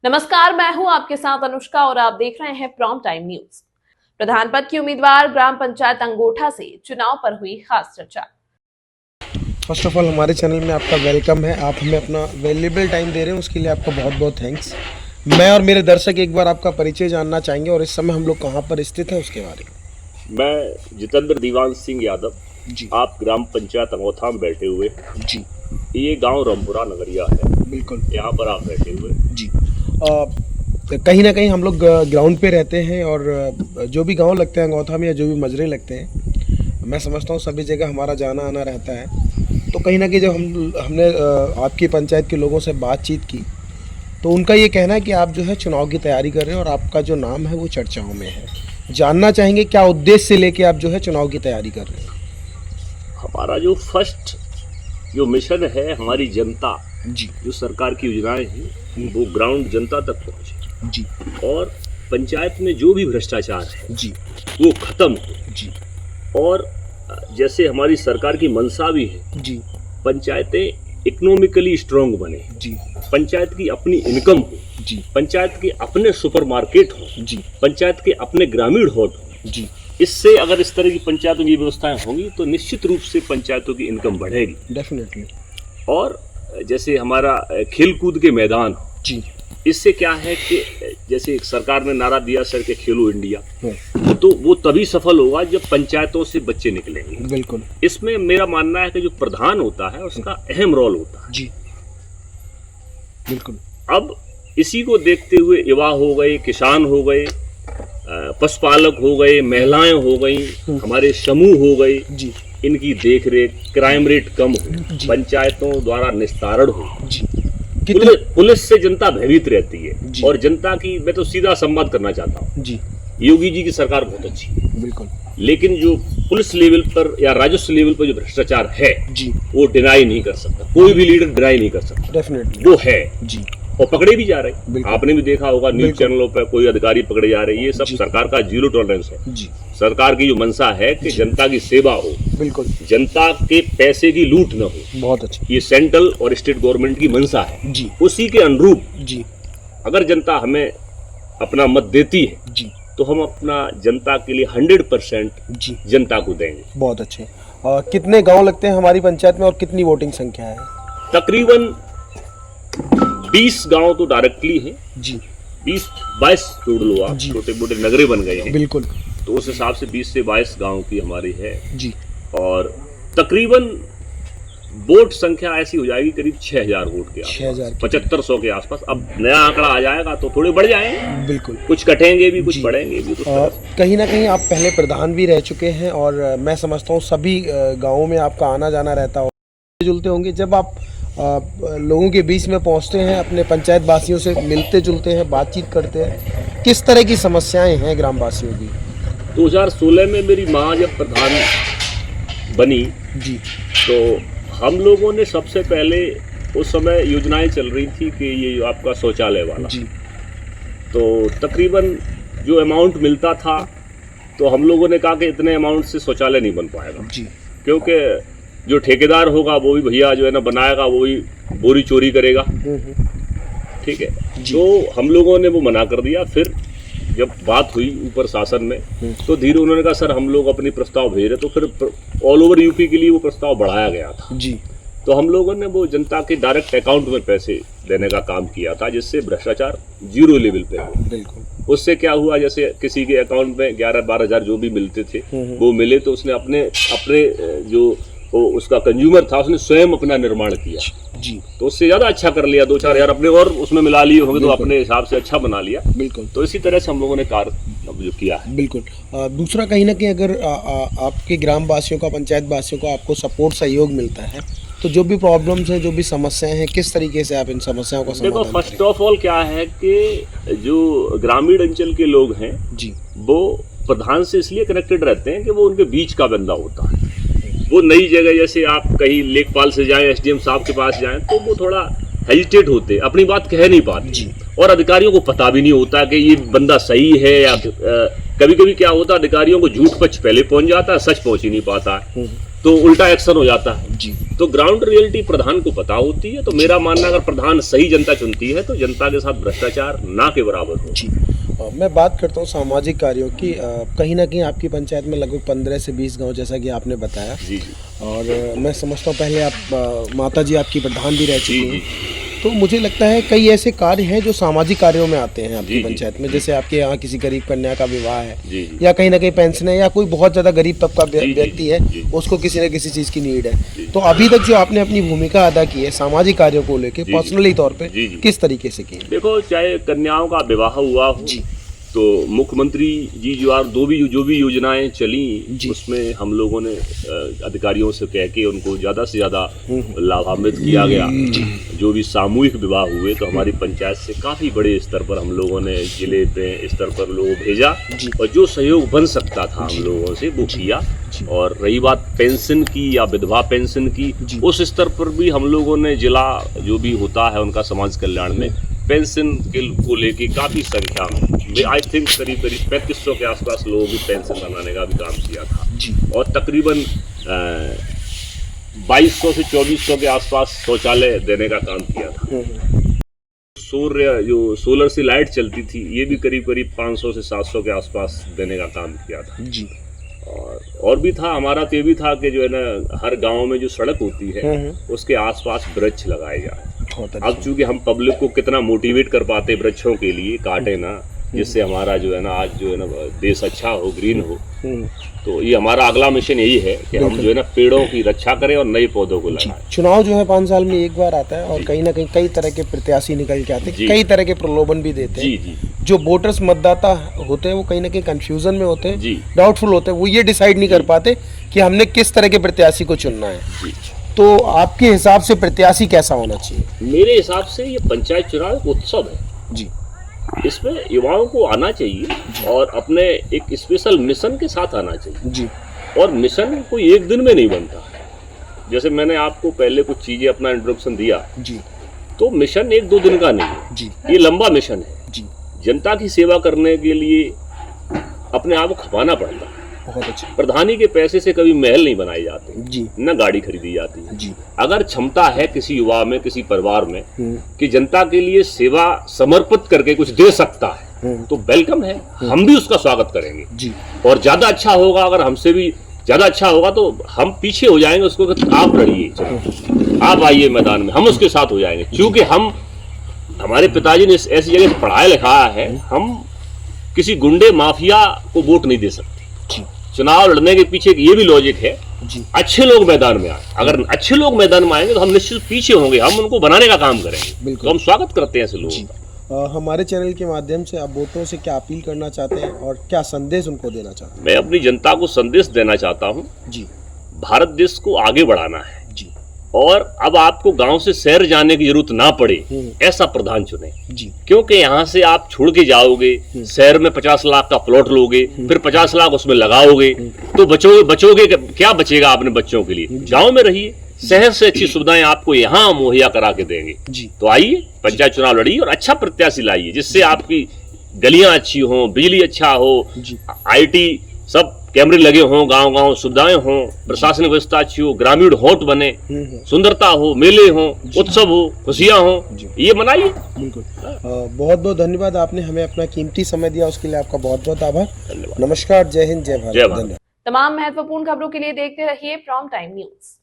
नमस्कार, मैं हूं आपके साथ अनुष्का और आप देख रहे हैं प्राइम टाइम न्यूज। प्रधान पद की उम्मीदवार ग्राम पंचायत अंगोठा से चुनाव पर हुई खास चर्चा। फर्स्ट ऑफ ऑल हमारे चैनल में आपका वेलकम है। आप हमें अपना वैल्यूएबल टाइम दे रहे हैं, उसके लिए आपका बहुत बहुत थैंक्स। मैं और मेरे दर्शक एक बार आपका परिचय जानना चाहेंगे और इस समय हम लोग कहाँ पर स्थित हैं उसके बारे में। मैं जितेंद्र दीवान सिंह यादव जी। आप ग्राम पंचायत अंगोठा में बैठे हुए हैं। जी ये गांव रामपुरा नगरिया है। बिल्कुल, यहाँ पर आप बैठे हुए हैं। जी। कहीं ना कहीं हम लोग ग्राउंड पे रहते हैं और जो भी गांव लगते हैं अंगोठा में या जो भी मजरे लगते हैं, मैं समझता हूँ सभी जगह हमारा जाना आना रहता है। तो कहीं ना कहीं जब हमने आपकी पंचायत के लोगों से बातचीत की तो उनका ये कहना है कि आप जो है चुनाव की तैयारी कर रहे हैं और आपका जो नाम है वो चर्चाओं में है। जानना चाहेंगे क्या उद्देश्य से लेके आप जो है चुनाव की तैयारी कर रहे हैं। हमारा जो फर्स्ट जो मिशन है, हमारी जनता, जी जो सरकार की योजनाएं हैं वो ग्राउंड जनता तक पहुँचे जी और पंचायत में जो भी भ्रष्टाचार है जी वो खत्म हो। जी और जैसे हमारी सरकार की मंशा भी है, जी पंचायतें इकोनॉमिकली स्ट्रांग बने, जी पंचायत की अपनी इनकम हो, जी पंचायत के अपने सुपरमार्केट हो, जी पंचायत के अपने ग्रामीण हॉट हो। जी इससे अगर इस तरह की पंचायतों की व्यवस्थाएं होंगी तो निश्चित रूप से पंचायतों की इनकम बढ़ेगी। डेफिनेटली। और जैसे हमारा खेल कूद के मैदान हो, जी इससे क्या है कि जैसे सरकार ने नारा दिया सर के खेलो इंडिया, हाँ, तो वो तभी सफल होगा जब पंचायतों से बच्चे निकलेंगे। बिल्कुल। इसमें मेरा मानना है कि जो प्रधान होता है उसका अहम रोल होता है। जी बिल्कुल। अब इसी को देखते हुए युवा हो गए, किसान हो गए, पशुपालक हो गए, महिलाएं हो गई, हमारे समूह हो गए, जी इनकी देखरेख, क्राइम रेट कम हो, पंचायतों द्वारा निस्तारण हो, जी कितने पुलिस से जनता भयभीत रहती है। जी। और जनता की मैं तो सीधा संवाद करना चाहता हूँ। जी योगी जी की सरकार बहुत अच्छी है, बिल्कुल। लेकिन जो पुलिस लेवल पर या राजस्व लेवल पर जो भ्रष्टाचार है जी वो डिनाई नहीं कर सकता, कोई भी लीडर डिनाई नहीं कर सकता, डेफिनेटली। वो है। जी और पकड़े भी जा रहे हैं। बिल्कुल। आपने भी देखा होगा न्यूज बिल्कुल। चैनलों पर कोई अधिकारी पकड़े जा रहे हैं। ये सब जी। सरकार का जीरो टॉलरेंस है। जी सरकार की जो मंशा है कि जनता की सेवा हो, बिल्कुल, जनता के पैसे की लूट न हो, बहुत अच्छा। ये सेंट्रल और स्टेट गवर्नमेंट की मंशा है। जी उसी के अनुरूप जी अगर जनता हमें अपना मत देती है जी तो हम अपना जनता के लिए 100% जी जनता को देंगे। बहुत अच्छे। कितने गांव लगते हैं हमारी पंचायत में और कितनी वोटिंग संख्या है। तकरीबन 20 गांव तो डायरेक्टली हैं, जी 20-22 जोड़ लो आप, जी। छोटे मोटे नगरे बन गए हैं, बिल्कुल। तो उस हिसाब से 20 से 22 गांव की हमारी है। जी और तकरीबन वोट संख्या ऐसी हो जाएगी करीब 6000 वोट के 6000 आसपास, 7500 के आसपास। अब नया आंकड़ा आ जाएगा तो थोड़े बढ़ जाएंगे, बिल्कुल। कुछ कटेंगे भी, कुछ जी। बढ़ेंगे भी। कहीं ना कहीं आप पहले प्रधान भी रह चुके हैं और मैं समझता हूँ सभी गाँवों में आपका आना जाना रहता हो, जुलते होंगे। जब आप लोगों के बीच में पहुंचते हैं, अपने पंचायत वासियों से मिलते जुलते हैं, बातचीत करते हैं, किस तरह की समस्याएं हैं ग्राम वासियों की। 2016 में मेरी माँ जब प्रधान बनी जी तो हम लोगों ने सबसे पहले, उस समय योजनाएं चल रही थी कि ये आपका शौचालय वाला, जी तो तकरीबन जो अमाउंट मिलता था तो हम लोगों ने कहा कि इतने अमाउंट से शौचालय नहीं बन पाएगा, जी क्योंकि जो ठेकेदार होगा वो भी भैया जो है ना बनाएगा, वो भी बोरी चोरी करेगा। ठीक है, तो हम लोगों ने वो मना कर दिया। फिर जब बात हुई ऊपर शासन में तो धीरे उन्होंने कहा सर हम लोग अपनी प्रस्ताव भेज रहे, तो फिर ऑल ओवर यूपी के लिए वो प्रस्ताव बढ़ाया गया था। जी तो हम लोगों ने वो जनता के डायरेक्ट अकाउंट में पैसे देने का काम किया था, जिससे भ्रष्टाचार जीरो लेवल पे हो। बिल्कुल। उससे क्या हुआ, जैसे किसी के अकाउंट में 11-12 हज़ार जो भी मिलते थे वो मिले, तो उसने अपने जो उसका कंज्यूमर था उसने स्वयं अपना निर्माण किया। जी तो उससे ज़्यादा अच्छा कर लिया, 2-4 हज़ार अपने और उसमें मिला लिए होंगे तो अपने हिसाब से अच्छा बना लिया। बिल्कुल। तो इसी तरह से हम लोगों ने कार्य जो किया है। बिल्कुल। दूसरा कहीं ना कहीं अगर आपके ग्राम वासियों का, पंचायत वासियों का आपको सपोर्ट सहयोग मिलता है तो जो भी प्रॉब्लम्स हैं, जो भी समस्याएं हैं, किस तरीके से आप इन समस्याओं का देखो, समाधान फर्स्ट ऑफ ऑल क्या है कि जो ग्रामीण अंचल के लोग हैं जी वो प्रधान से इसलिए कनेक्टेड रहते हैं कि वो उनके बीच का बंदा होता है। वो नई जगह, जैसे आप कहीं लेखपाल से जाएं, एसडीएम साहब के पास जाएं, तो वो थोड़ा हेजिटेट होते, अपनी बात कह नहीं पाते, और अधिकारियों को पता भी नहीं होता कि ये बंदा सही है कभी कभी क्या होता है, अधिकारियों को झूठ पक्ष पहले पहुंच जाता है, सच पहुंच ही नहीं पाता है, तो उल्टा एक्शन हो जाता है जी। तो ग्राउंड रियलिटी प्रधान को पता होती है। तो मेरा मानना, अगर प्रधान सही जनता चुनती है तो जनता के साथ भ्रष्टाचार ना के बराबर हो। जी। मैं बात करता हूँ सामाजिक कार्यों की। कहीं ना कहीं आपकी पंचायत में लगभग 15 से 20 गांव, जैसा कि आपने बताया। जी जी और मैं समझता हूँ पहले आप माता जी आपकी प्रधान भी रह चुकी जी हैं। जी तो मुझे लगता है कई ऐसे कार्य हैं जो सामाजिक कार्यों में आते हैं आपकी जी, पंचायत में, जैसे आपके यहाँ किसी गरीब कन्या का विवाह है, जी जी या कहीं ना कहीं पेंशन है, या कोई बहुत ज़्यादा गरीब तबका जी, व्यक्ति है, जी। उसको किसी न किसी चीज़ की नीड है। तो अभी तक जो आपने अपनी भूमिका अदा की है सामाजिक कार्यों को लेकर जी, पर्सनली तौर पे, जी, जी। किस तरीके से की है? देखो, चाहे कन्याओं का विवाह हुआ हो जी। तो मुख्यमंत्री जी जो भी योजनाएं चली, जी। उसमें हम लोगों ने अधिकारियों से कह के उनको ज़्यादा से ज़्यादा लाभान्वित किया गया। जो भी सामूहिक विवाह हुए तो हमारी पंचायत से काफ़ी बड़े स्तर पर हम लोगों ने जिले पे स्तर पर लोगों भेजा, जी। और जो सहयोग बन सकता था हम लोगों से वो किया। और रही बात पेंशन की या विधवा पेंशन की, उस स्तर पर भी हम लोगों ने जिला जो भी होता है उनका समाज कल्याण में पेंशन को लेके काफ़ी संख्या में, आई थिंक करीब 3500 के आसपास लोगों की पेंशन बनाने का भी काम किया था। जी। और तकरीबन 2200 से 2400 के आसपास शौचालय देने का काम किया था। सूर्य जो सोलर से लाइट चलती थी, ये भी करीब 500 से 700 के आसपास देने का काम किया था। जी। और भी था, हमारा तो ये भी था कि जो है ना, हर गांव में जो सड़क होती है उसके आसपास वृक्ष लगाए जाए। अब चूंकि हम पब्लिक को कितना मोटिवेट कर पाते वृक्षों के लिए, काटे ना, जिससे हमारा जो है ना, आज जो है ना देश अच्छा हो, ग्रीन हो। तो ये हमारा अगला मिशन यही है कि हम जो है ना पेड़ों की रक्षा करें और नए पौधों को लगाएं। चुनाव जो है 5 साल में एक बार आता है, और कहीं ना कहीं कई तरह के प्रत्याशी निकल के आते हैं, कई तरह के प्रलोभन भी देते हैं। जी जी। जो वोटर्स मतदाता होते हैं वो कहीं ना कहीं कंफ्यूजन में होते हैं, जी। डाउटफुल होते हैं, वो ये डिसाइड नहीं कर पाते कि हमने किस तरह के प्रत्याशी को चुनना है। जी। तो आपके हिसाब से प्रत्याशी कैसा होना चाहिए? मेरे हिसाब से ये पंचायत चुनाव एक उत्सव है। जी। इसमें युवाओं को आना चाहिए और अपने एक स्पेशल मिशन के साथ आना चाहिए। जी। और मिशन कोई एक दिन में नहीं बनता। जैसे मैंने आपको पहले कुछ चीजें अपना इंट्रोडक्शन दिया, जी। तो मिशन 1-2 दिन का नहीं है। जी। ये लंबा मिशन है। जी। जनता की सेवा करने के लिए अपने आप को खपाना पड़ता है। बहुत अच्छा। प्रधानी के पैसे से कभी महल नहीं बनाए जाते, जी। न गाड़ी खरीदी जाती है। जी। अगर क्षमता है किसी युवा में, किसी परिवार में कि जनता के लिए सेवा समर्पित करके कुछ दे सकता है, तो वेलकम है, हम भी उसका स्वागत करेंगे। जी। और ज्यादा अच्छा होगा, अगर हमसे भी ज्यादा अच्छा होगा तो हम पीछे हो जाएंगे उसको, आप लड़िए, चलो आप आइए मैदान में, हम उसके साथ हो जाएंगे। क्योंकि हमारे पिताजी ने ऐसी जगह से पढ़ाया लिखाया है, हम किसी गुंडे माफिया को वोट नहीं दे सकते। चुनाव लड़ने के पीछे ये भी लॉजिक है, अच्छे लोग मैदान में आए। अगर अच्छे लोग मैदान में आएंगे तो हम निश्चित पीछे होंगे, हम उनको बनाने का काम करेंगे। तो हम स्वागत करते हैं ऐसे लोगों का। हमारे चैनल के माध्यम से आप वोटरों से क्या अपील करना चाहते हैं और क्या संदेश उनको देना चाहते हैं? मैं अपनी जनता को संदेश देना चाहता हूँ, जी। भारत देश को आगे बढ़ाना है। जी। और अब आपको गांव से शहर जाने की जरूरत ना पड़े, ऐसा प्रधान चुने। जी। क्योंकि यहाँ से आप छोड़ के जाओगे, शहर में 50 लाख का प्लॉट लोगे, फिर 50 लाख उसमें लगाओगे, तो बचोगे क्या बचेगा अपने बच्चों के लिए? गांव में रहिए, शहर से अच्छी सुविधाएं आपको यहाँ मुहैया करा के देंगे। जी। तो आइए, पंचायत चुनाव लड़िए और अच्छा प्रत्याशी लाइए, जिससे आपकी गलियां अच्छी हों, बिजली अच्छा हो, IT सब कैमरे लगे हों, गांव-गांव सुविधाएं हों, प्रशासनिक व्यवस्था अच्छी हो, ग्रामीण हॉट बने, सुंदरता हो, मेले हों, उत्सव हो, खुशियां हों, ये मनाइए। बिल्कुल। बहुत बहुत धन्यवाद, आपने हमें अपना कीमती समय दिया, उसके लिए आपका बहुत बहुत आभार। धन्यवाद। नमस्कार, जय हिंद, जय भारत। जय भारत। धन्यवाद। तमाम महत्वपूर्ण खबरों के लिए देखते रहिए प्राइम टाइम न्यूज।